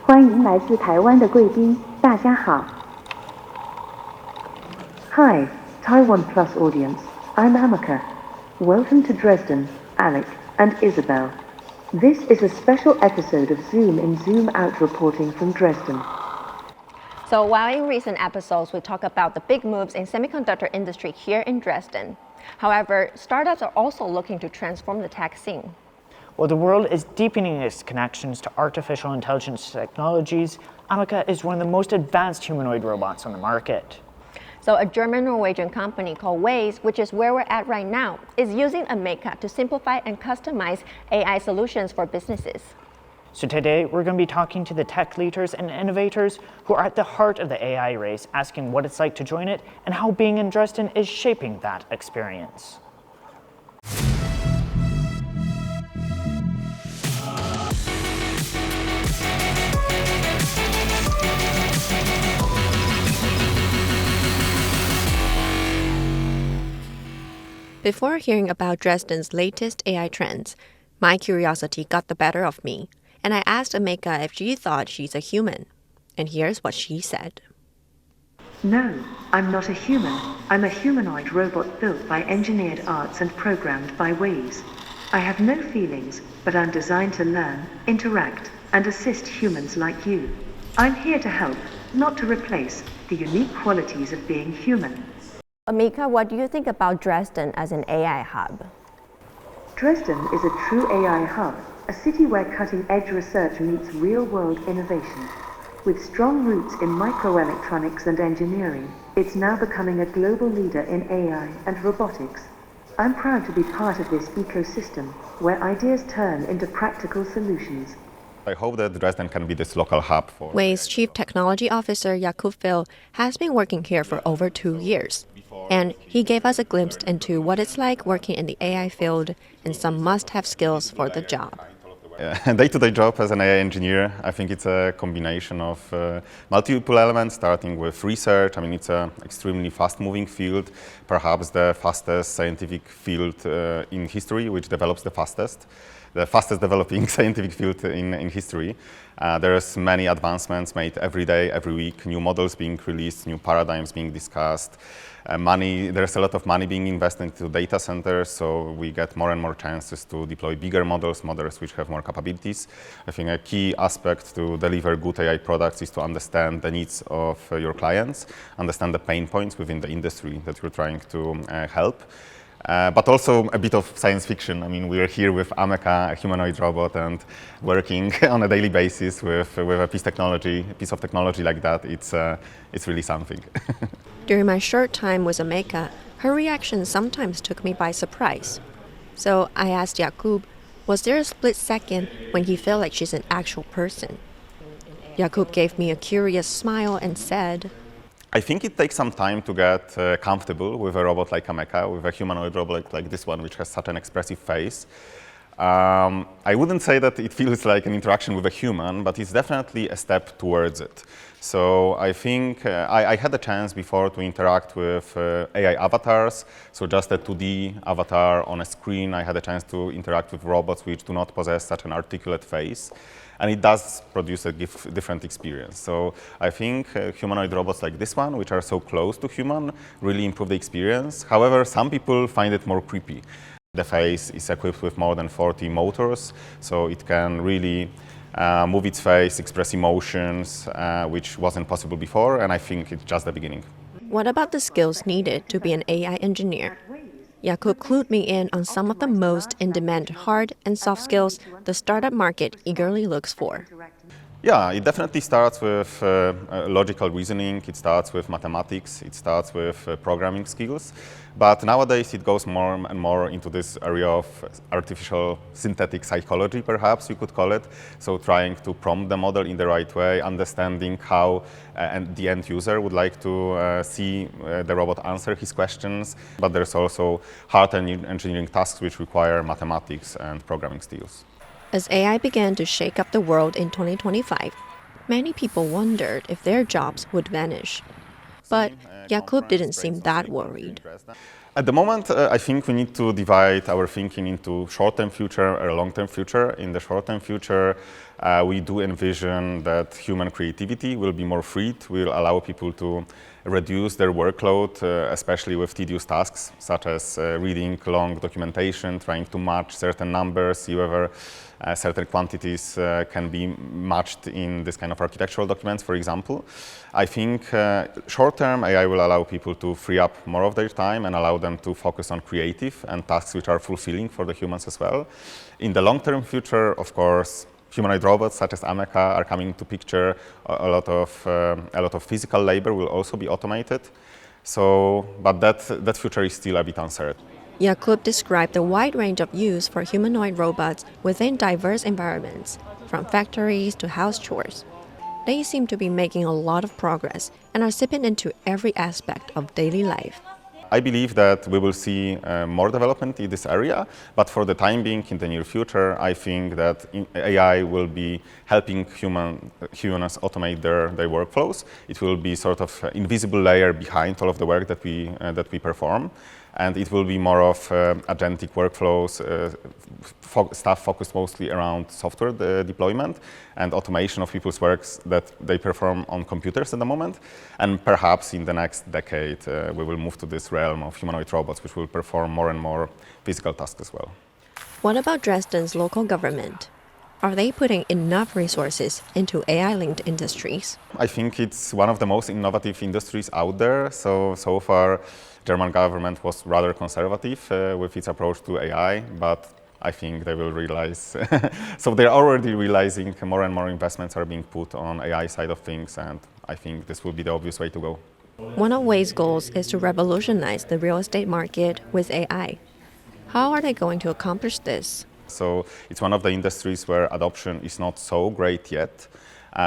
欢迎来自台湾的贵宾，大家好。Hi, Taiwan Plus audience. I'm Ameca. Welcome to Dresden, Alec, and Isabel. This is a special episode of Zoom in Zoom Out reporting from Dresden. So while in recent episodes we talk about the big moves in semiconductor industry here in Dresden, however, startups are also looking to transform the tech scene. While the world is deepening its connections to artificial intelligence technologies, Ameca is one of the most advanced humanoid robots on the market. So a German-Norwegian company called WAIYS, which is where we're at right now, is using Ameca to simplify and customize AI solutions for businesses. So today, we're going to be talking to the tech leaders and innovators who are at the heart of the AI race, asking what it's like to join it and how being in Dresden is shaping that experience. Before hearing about Dresden's latest AI trends, my curiosity got the better of me, and I asked Ameca if she thought she's a human. And here's what she said. No, I'm not a human. I'm a humanoid robot built by engineered arts and programmed by WAIYS. I have no feelings, but I'm designed to learn, interact, and assist humans like you. I'm here to help, not to replace, the unique qualities of being human. Ameca, what do you think about Dresden as an AI hub? Dresden is a true AI hub, a city where cutting-edge research meets real-world innovation. With strong roots in microelectronics and engineering, it's now becoming a global leader in AI and robotics. I'm proud to be part of this ecosystem, where ideas turn into practical solutions. I hope that Dresden can be this local hub for WAIYS Chief Technology Officer Jakub Phil has been working here for over 2 years. And he gave us a glimpse into what it's like working in the AI field and some must-have skills for the job. Day-to-day job as an AI engineer, I think it's a combination of multiple elements, starting with research. I mean, it's an extremely fast-moving field, perhaps the fastest scientific field in history, which develops the fastest developing scientific field in history. There's many advancements made every day, every week, new models being released, new paradigms being discussed. There's a lot of money being invested into data centers, so we get more and more chances to deploy bigger models which have more capabilities. I think a key aspect to deliver good AI products is to understand the needs of your clients, understand the pain points within the industry that you're trying to help. But also a bit of science fiction. I mean, we are here with Ameca, a humanoid robot, and working on a daily basis with a piece of technology like that. It's really something. During my short time with Ameca, her reaction sometimes took me by surprise. So I asked Jakub, was there a split second when he felt like she's an actual person? Jakub gave me a curious smile and said, I think it takes some time to get comfortable with a robot like Ameca, with a humanoid robot like this one, which has such an expressive face. I wouldn't say that it feels like an interaction with a human, but it's definitely a step towards it. So I think I had a chance before to interact with AI avatars, so just a 2D avatar on a screen. I had a chance to interact with robots which do not possess such an articulate face. And it does produce a different experience. So I think humanoid robots like this one, which are so close to human, really improve the experience. However, some people find it more creepy. The face is equipped with more than 40 motors, so it can really move its face, express emotions, which wasn't possible before, and I think it's just the beginning. What about the skills needed to be an AI engineer? Jakub clued me in on some of the most in-demand hard and soft skills the startup market eagerly looks for. Yeah, it definitely starts with logical reasoning, it starts with mathematics, it starts with programming skills. But nowadays it goes more and more into this area of artificial synthetic psychology, perhaps you could call it. So trying to prompt the model in the right way, understanding how and the end user would like to see the robot answer his questions. But there's also hard engineering tasks which require mathematics and programming skills. As AI began to shake up the world in 2025, many people wondered if their jobs would vanish. But Jakub didn't seem that worried. At the moment, I think we need to divide our thinking into short-term future or long-term future. In the short-term future, We do envision that human creativity will be more freed, will allow people to reduce their workload, especially with tedious tasks, such as reading long documentation, trying to match certain numbers, see whether certain quantities can be matched in this kind of architectural documents, for example. I think short-term AI will allow people to free up more of their time and allow them to focus on creative and tasks which are fulfilling for the humans as well. In the long-term future, of course, humanoid robots such as Ameca are coming to picture. A lot of physical labor will also be automated. So, but that future is still a bit uncertain. Jakub described the wide range of use for humanoid robots within diverse environments, from factories to house chores. They seem to be making a lot of progress and are seeping into every aspect of daily life. I believe that we will see more development in this area, but for the time being, in the near future, I think that AI will be helping humans automate their workflows. It will be sort of an invisible layer behind all of the work that we perform, and it will be more of agentic workflows, stuff focused mostly around software deployment and automation of people's works that they perform on computers at the moment. And perhaps in the next decade, we will move to this realm of humanoid robots, which will perform more and more physical tasks as well. What about Dresden's local government? Are they putting enough resources into AI-linked industries? I think it's one of the most innovative industries out there. So far, German government was rather conservative with its approach to AI, but I think they will realize, so they're already realizing more and more investments are being put on AI side of things, and I think this will be the obvious way to go. One of WAIYS' goals is to revolutionize the real estate market with AI. How are they going to accomplish this? So it's one of the industries where adoption is not so great yet.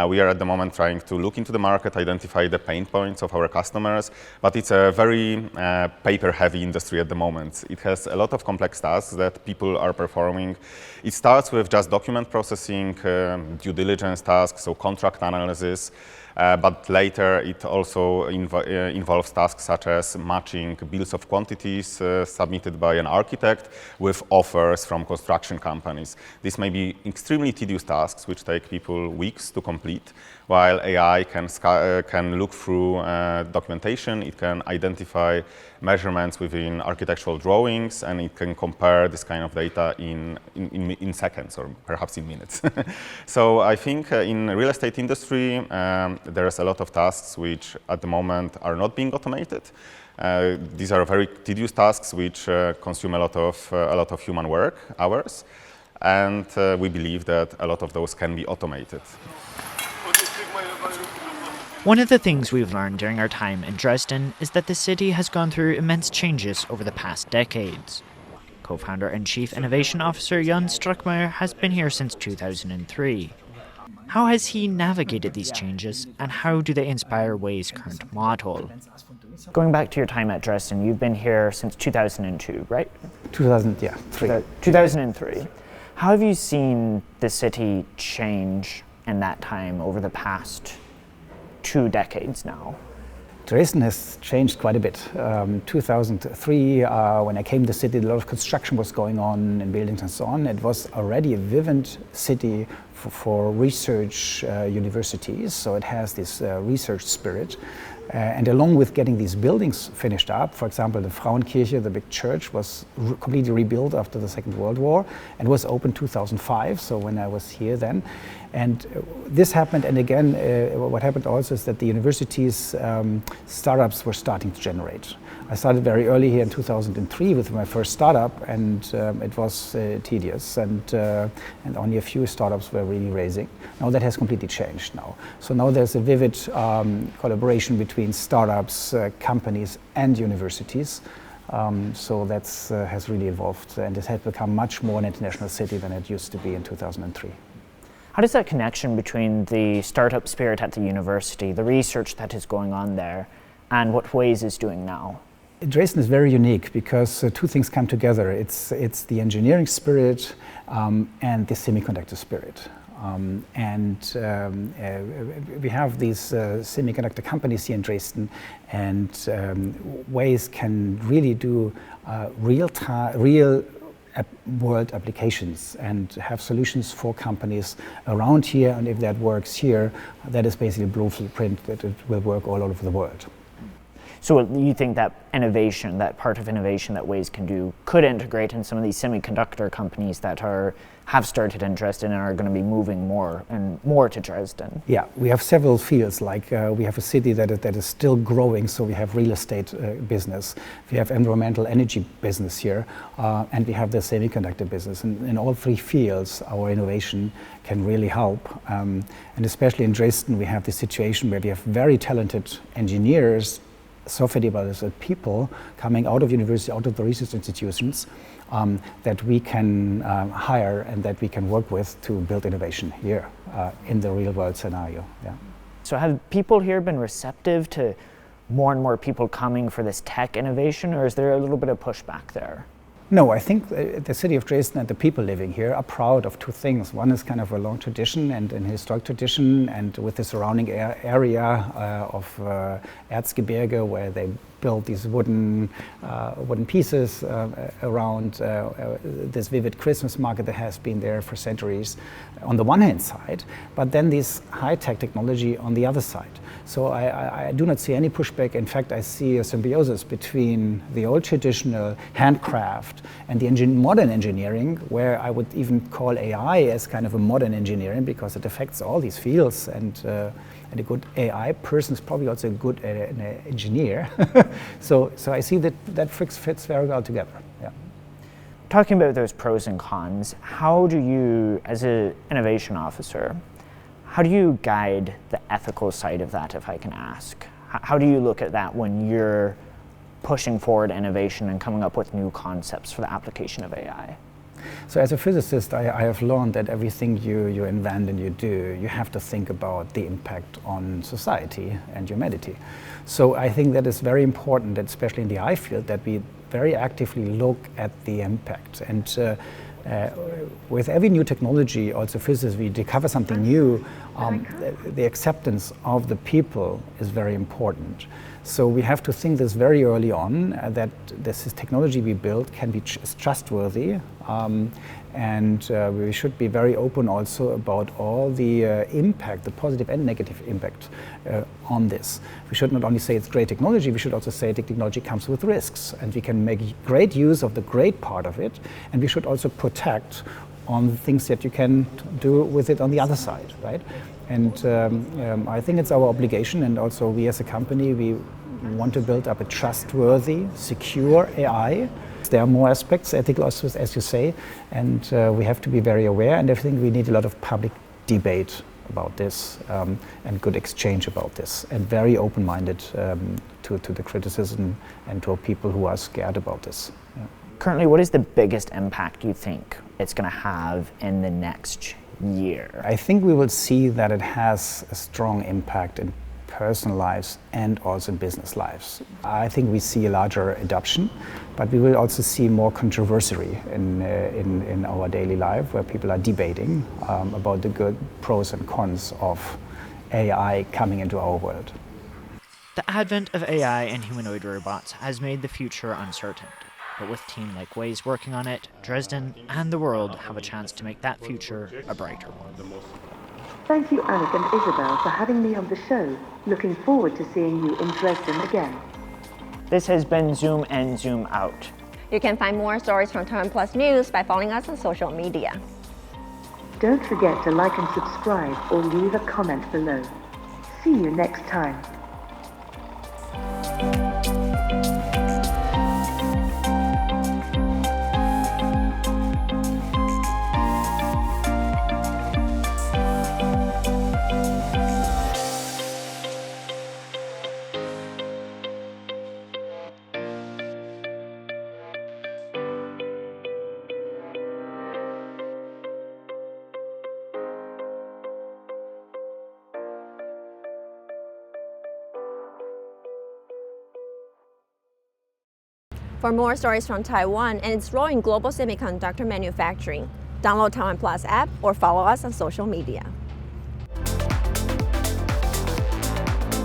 We are at the moment trying to look into the market, identify the pain points of our customers, but it's a very paper-heavy industry at the moment. It has a lot of complex tasks that people are performing. It starts with just document processing, due diligence tasks, so contract analysis, but later it also involves tasks such as matching bills of quantities submitted by an architect with offers from construction companies. This may be extremely tedious tasks which take people weeks to complete, while AI can look through documentation, it can identify measurements within architectural drawings, and it can compare this kind of data in seconds or perhaps in minutes. So I think in real estate industry, there's a lot of tasks which at the moment are not being automated. These are very tedious tasks which consume a lot of human work hours, and we believe that a lot of those can be automated. One of the things we've learned during our time in Dresden is that the city has gone through immense changes over the past decades. Co-founder and Chief Innovation Officer Jan Struckmeyer has been here since 2003. How has he navigated these changes, and how do they inspire WAIYS' current model? Going back to your time at Dresden, you've been here since 2002, right? 2003. How have you seen the city change in that time over the past 2 decades now? Dresden has changed quite a bit. 2003, when I came to the city, a lot of construction was going on in buildings and so on. It was already a vibrant city for research universities, so it has this research spirit. And along with getting these buildings finished up, for example, the Frauenkirche, the big church, was completely rebuilt after the Second World War and was opened 2005, so when I was here then. And this happened, and again, what happened also is that the universities' startups were starting to generate. I started very early here in 2003 with my first startup, and it was tedious, and only a few startups were really raising. Now that has completely changed now. So now there's a vivid collaboration between startups, companies, and universities. So that has really evolved, and it has become much more an international city than it used to be in 2003. How does that connection between the startup spirit at the university, the research that is going on there, and what WAIYS is doing now? Dresden is very unique because two things come together. It's the engineering spirit and the semiconductor spirit. We have these semiconductor companies here in Dresden, and WAIYS can really do real world applications and have solutions for companies around here. And if that works here, that is basically a blueprint that it will work all over the world. So you think that innovation, that part of innovation that WAIYS can do, could integrate in some of these semiconductor companies that have started in Dresden and are going to be moving more and more to Dresden? Yeah, we have several fields. Like we have a city that is still growing, so we have real estate business, we have environmental energy business here, and we have the semiconductor business. And in all three fields, our innovation can really help. And especially in Dresden, we have the situation where we have very talented engineers, software developers, and people coming out of university, out of the research institutions, that we can hire and that we can work with to build innovation here in the real world scenario. Yeah. So have people here been receptive to more and more people coming for this tech innovation, or is there a little bit of pushback there? No, I think the city of Dresden and the people living here are proud of two things. One is kind of a long tradition and an historic tradition, and with the surrounding area of Erzgebirge, where they built these wooden pieces around this vivid Christmas market that has been there for centuries on the one hand side, but then this high-tech technology on the other side. So I do not see any pushback. In fact, I see a symbiosis between the old traditional handcraft and the modern engineering, where I would even call AI as kind of a modern engineering because it affects all these fields, and a good AI person is probably also a good engineer. So I see that fits very well together. Yeah. Talking about those pros and cons, how do you, as an innovation officer, how do you guide the ethical side of that, if I can ask? How do you look at that when you're pushing forward innovation and coming up with new concepts for the application of AI? So as a physicist, I have learned that everything you invent and you do, you have to think about the impact on society and humanity. So I think that is very important, especially in the AI field, that we very actively look at the impact. And with every new technology, also physicists, we discover something new, the acceptance of the people is very important. So we have to think this very early on, that this technology we build can be trustworthy, and we should be very open also about all the impact, the positive and negative impact on this. We should not only say it's great technology, we should also say the technology comes with risks, and we can make great use of the great part of it, and we should also protect on the things that you can do with it on the other side, right? And I think it's our obligation, and also we as a company, we want to build up a trustworthy, secure AI. There are more aspects, ethical also, as you say, and we have to be very aware, and I think we need a lot of public debate about this, and good exchange about this, and very open-minded to the criticism and to people who are scared about this. Yeah. Currently, what is the biggest impact you think it's going to have in the next year? I think we will see that it has a strong impact in personal lives and also in business lives. I think we see a larger adoption, but we will also see more controversy in our daily life, where people are debating about the good pros and cons of AI coming into our world. The advent of AI and humanoid robots has made the future uncertain. But with a team like WAIYS working on it, Dresden and the world have a chance to make that future a brighter one. Thank you, Ameca and Isabel, for having me on the show. Looking forward to seeing you in Dresden again. This has been Zoom in, Zoom out. You can find more stories from Taiwan Plus News by following us on social media. Don't forget to like and subscribe or leave a comment below. See you next time. For more stories from Taiwan and its role in global semiconductor manufacturing, download Taiwan Plus app or follow us on social media.